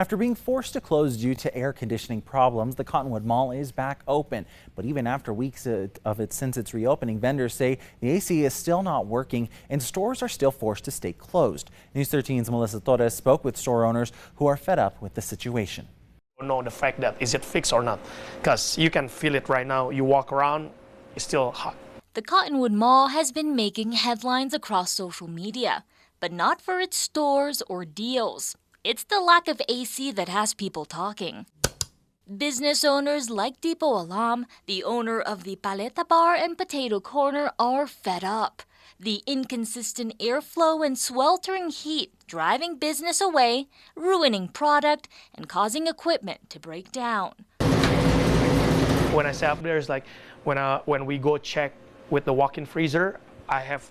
After being forced to close due to air conditioning problems, the Cottonwood Mall is back open. But even after weeks of it since its reopening, vendors say the AC is still not working and stores are still forced to stay closed. News 13's Melissa Torres spoke with store owners who are fed up with the situation. Know the fact that is it fixed or not, because you can feel it right now. You walk around, it's still hot. The Cottonwood Mall has been making headlines across social media, but not for its stores or deals. It's the lack of AC that has people talking. Business owners like Depot Alam, the owner of the Paleta Bar and Potato Corner, are fed up. The inconsistent airflow and sweltering heat driving business away, ruining product, and causing equipment to break down. When I say up there, it's like when we go check with the walk-in freezer,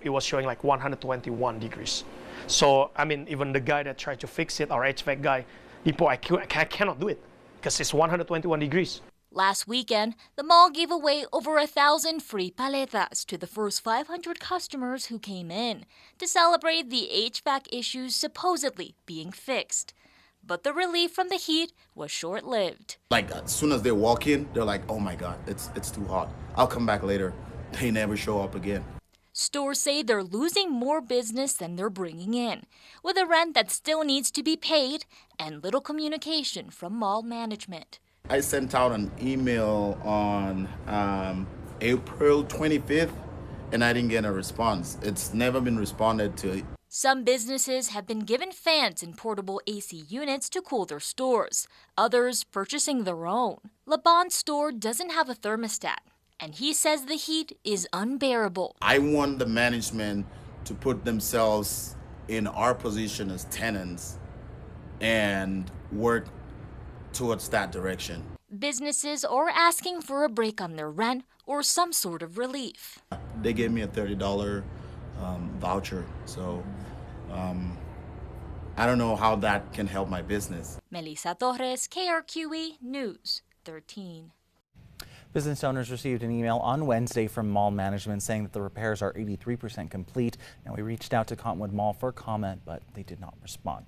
it was showing like 121 degrees. So, I mean, even the guy that tried to fix it, our HVAC guy, Depot, I cannot do it because it's 121 degrees. Last weekend, the mall gave away over 1,000 free paletas to the first 500 customers who came in to celebrate the HVAC issues supposedly being fixed. But the relief from the heat was short-lived. Like, as soon as they walk in, they're like, oh my God, it's too hot. I'll come back later. They never show up again. Stores say they're losing more business than they're bringing in, with a rent that still needs to be paid and little communication from mall management. I sent out an email on April 25th, and I didn't get a response. It's never been responded to. Some businesses have been given fans and portable AC units to cool their stores, others purchasing their own. Laban's store doesn't have a thermostat, and he says the heat is unbearable. I want the management to put themselves in our position as tenants and work towards that direction. Businesses are asking for a break on their rent or some sort of relief. They gave me a $30 voucher, so I don't know how that can help my business. Melissa Torres, KRQE News 13. Business owners received an email on Wednesday from mall management saying that the repairs are 83% complete. Now, we reached out to Cottonwood Mall for comment, but they did not respond.